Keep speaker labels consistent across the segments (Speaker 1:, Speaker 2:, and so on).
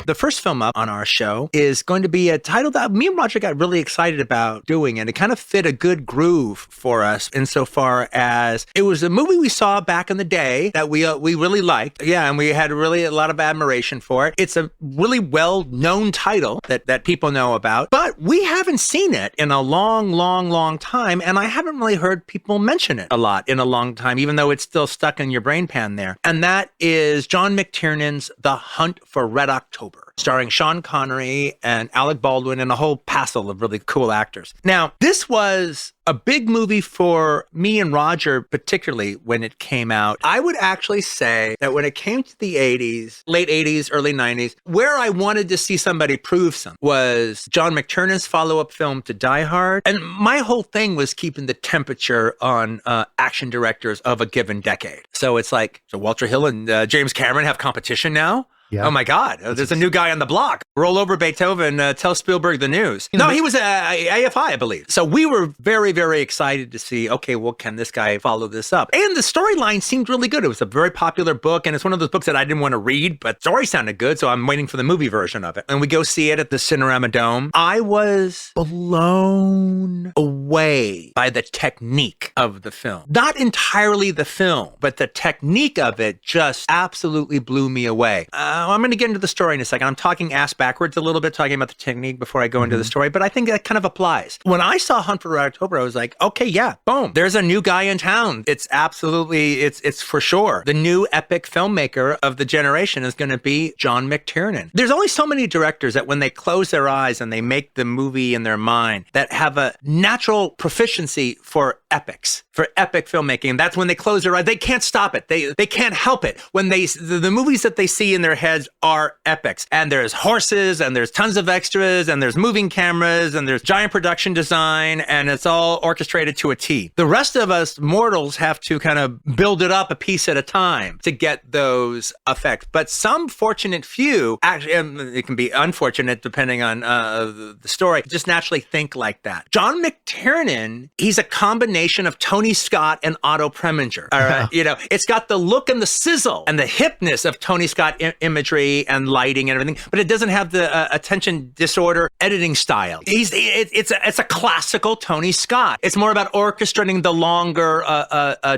Speaker 1: The first film up on our show is going to be a title that me and Roger got really excited about doing, and it kind of fit a good groove for us insofar as it was a movie we saw back in the day that we really liked. Yeah, and we had really a lot of admiration for it. It's a really well-known title that people know about, but we haven't seen it in a long time, and I haven't really heard people mention it a lot in a long time, even though it's still stuck in your brain pan there. And that is John McTiernan's The Hunt for Red October, starring Sean Connery and Alec Baldwin and a whole passel of really cool actors. Now, this was a big movie for me and Roger, particularly when it came out. I would actually say that when it came to the 80s, late 80s, early 90s, where I wanted to see somebody prove something was John McTiernan's follow-up film to Die Hard. And my whole thing was keeping the temperature on action directors of a given decade. So it's like, so Walter Hill and James Cameron have competition now? Yeah. Oh my God, there's a new guy on the block. Roll over Beethoven, tell Spielberg the news. No, he was AFI, I believe. So we were very, very excited to see, okay, well, can this guy follow this up? And the storyline seemed really good. It was a very popular book, and it's one of those books that I didn't want to read, but the story sounded good, so I'm waiting for the movie version of it. And we go see it at the Cinerama Dome. I was blown away by the technique of the film. Not entirely the film, but the technique of it just absolutely blew me away. I'm going to get into the story in a second. I'm talking ass backwards a little bit, talking about the technique before I go into the story, but I think that kind of applies. When I saw Hunt for Red October, I was like, okay, yeah, boom. There's a new guy in town. It's absolutely, it's for sure. The new epic filmmaker of the generation is going to be John McTiernan. There's only so many directors that when they close their eyes and they make the movie in their mind that have a natural proficiency for epics, for epic filmmaking. And that's when they close their eyes. They can't stop it. They can't help it. When the movies that they see in their heads are epics. And there's horses, and there's tons of extras, and there's moving cameras, and there's giant production design, and it's all orchestrated to a T. The rest of us mortals have to kind of build it up a piece at a time to get those effects. But some fortunate few, actually, it can be unfortunate depending on the story, just naturally think like that. John McTiernan, he's a combination of Tony Scott and Otto Preminger. All right, you know, it's got the look and the sizzle and the hipness of Tony Scott imagery and lighting and everything, but it doesn't have the attention disorder editing style. It's a classical Tony Scott. It's more about orchestrating the longer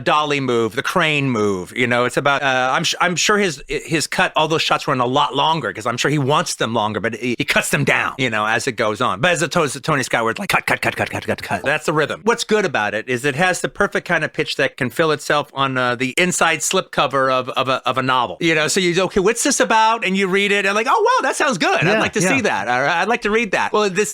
Speaker 1: dolly move, the crane move. You know, it's about. I'm sure his cut, all those shots run a lot longer because I'm sure he wants them longer, but he cuts them down. You know, as it goes on. But as opposed to Tony Scott, where it's like cut. That's the rhythm. What's good about it is it has the perfect kind of pitch that can fill itself on the inside slipcover of a novel. You know, so you go, okay, what's this about? And you read it and like, oh wow, that sounds good. Yeah, I'd like to see that. All right, I'd like to read that. Well, this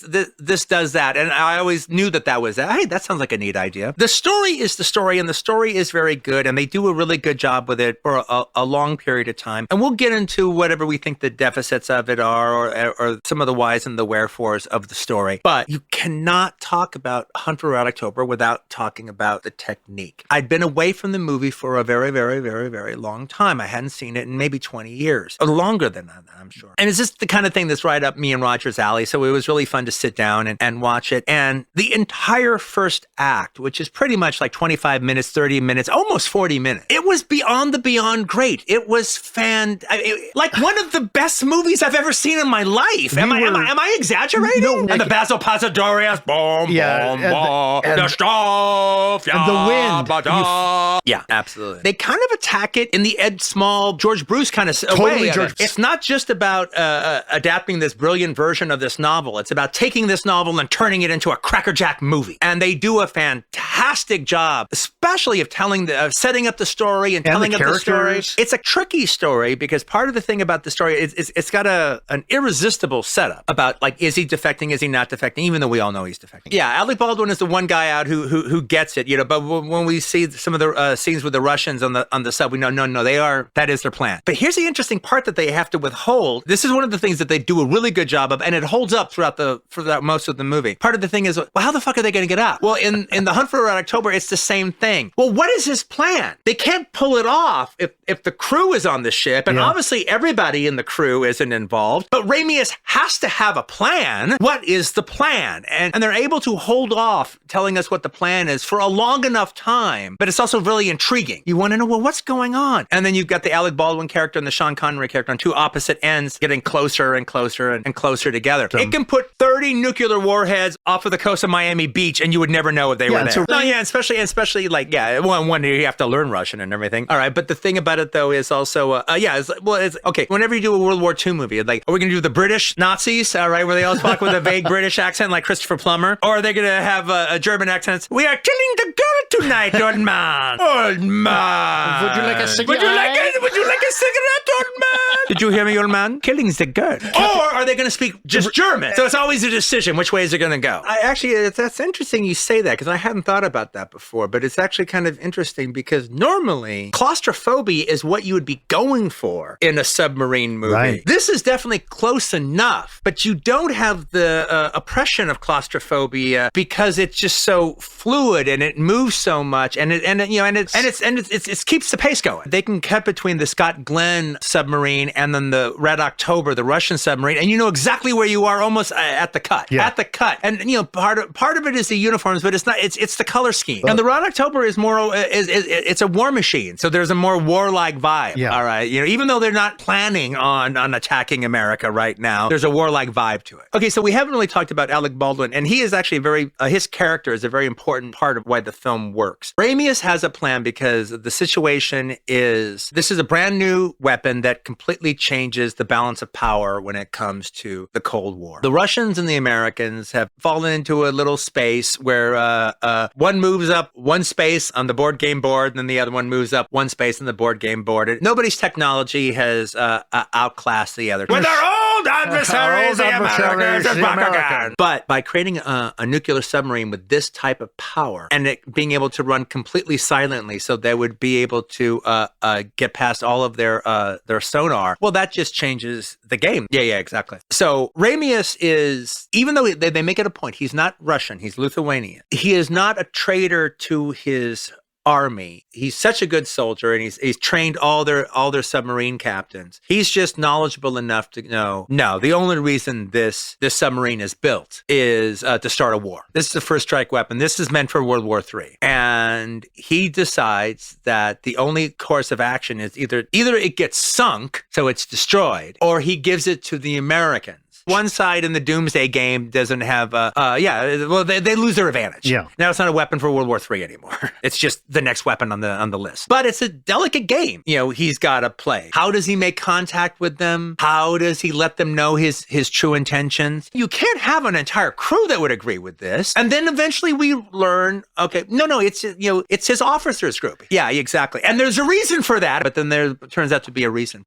Speaker 1: does that, and I always knew that was that. Hey, that sounds like a neat idea. The story is the story, and the story is very good, and they do a really good job with it for a long period of time. And we'll get into whatever we think the deficits of it are, or some of the whys and the wherefores of the story. But you cannot talk about Hunt for Red October without talking about the technique. I'd been away from the movie for a very, very, very, very long time. I hadn't seen it in maybe 20 years, or longer than that, I'm sure. And it's just the kind of thing that's right up me and Roger's alley. So it was really fun to sit down and watch it. And the entire first act, which is pretty much like 25 minutes, 30 minutes, almost 40 minutes, it was beyond great. It was like one of the best movies I've ever seen in my life. Am I exaggerating? No, and the Basil Pasadorias, boom, the stuff,
Speaker 2: and the wind.
Speaker 1: Yeah, absolutely. They kind of attack it in the Ed Small, George Bruce kind of way. It's not just about adapting this brilliant version of this novel. It's about taking this novel and turning it into a crackerjack movie. And they do a fantastic job, especially of setting up the story and telling up the story. It's a tricky story because part of the thing about the story is it's got an irresistible setup about, like, is he defecting? Is he not defecting? Even though we all know he's defecting. Yeah, Alec Baldwin is the one guy out who gets it, you know. But when we see some of the scenes with the Russians on the sub, we know no, that is their plan. But here's the interesting part that they have to withhold. This is one of the things that they do a really good job of, and it holds up throughout most of the movie. Part of the thing is, well, how the fuck are they going to get out? Well, in The Hunt for Red October, it's the same thing. Well, what is his plan? They can't pull it off if the crew is on the ship, and obviously everybody in the crew isn't involved, but Ramius has to have a plan. What is the plan? And they're able to hold off telling us what the plan is for a long enough time, but it's also really intriguing. You want to know, well, what's going on? And then you've got the Alec Baldwin character and the Sean Connery character on two opposite ends, getting closer and closer and closer together. It can put 30 nuclear warheads off of the coast of Miami Beach, and you would never know if they were there. No, yeah, especially like, one day you have to learn Russian and everything. All right, but the thing about it though is also, it's okay. Whenever you do a World War II movie, like, are we going to do the British Nazis? All right, where they all talk with a vague British accent like Christopher Plummer, or are they going to have a German accent? We are killing the girl tonight, old man. Old man.
Speaker 3: Would you like a cigarette?
Speaker 1: Would you like a cigarette, old man? Did you hear me, old man? Killing's the good. Or are they going to speak just German? So it's always a decision which way is it going to go. That's interesting you say that, because I hadn't thought about that before, but it's actually kind of interesting because normally claustrophobia is what you would be going for in a submarine movie.
Speaker 4: Right.
Speaker 1: This is definitely close enough, but you don't have the oppression of claustrophobia because it's just so fluid and it moves so much, and it keeps the pace going. They can cut between the Scott Glenn submarine and then the Red October, the Russian submarine, and you know exactly where you are almost at the cut.
Speaker 4: Yeah.
Speaker 1: At the cut. And part of it is the uniforms, but it's not. It's the color scheme. And the Red October is more it's a war machine, so there's a more warlike vibe.
Speaker 4: Yeah.
Speaker 1: All right, even though they're not planning on attacking America right now, there's a warlike vibe to it. Okay, so we haven't really talked about Alec Baldwin, and he is actually his character is a very important part of why the film works. Ramius has a plan because the situation is this is a brand new weapon that completely changes the balance of power when it comes to the Cold War. The Russians and the Americans have fallen into a little space where one moves up one space on the board game board, and then the other one moves up one space on the board game board. Nobody's technology has outclassed the other. With our old adversaries, the Americans are back again. But by creating a nuclear submarine with this type of power and it being able to run completely silently, so they would be able to get past all of their sonar, well, that just changes the game. Yeah, exactly. So Ramius is, even though they make it a point, he's not Russian, he's Lithuanian. He is not a traitor to his army. He's such a good soldier, and he's trained all their submarine captains. He's just knowledgeable enough to know, no, the only reason this submarine is built is to start a war. This is a first strike weapon. This is meant for World War III. And he decides that the only course of action is either it gets sunk, so it's destroyed, or he gives it to the Americans. One side in the Doomsday game doesn't have they lose their advantage.
Speaker 4: Yeah.
Speaker 1: Now it's not a weapon for World War III anymore. It's just the next weapon on the list. But it's a delicate game. He's got to play. How does he make contact with them? How does he let them know his true intentions? You can't have an entire crew that would agree with this. And then eventually we learn, okay, no, it's his officers group. Yeah, exactly. And there's a reason for that, but then there turns out to be a reason.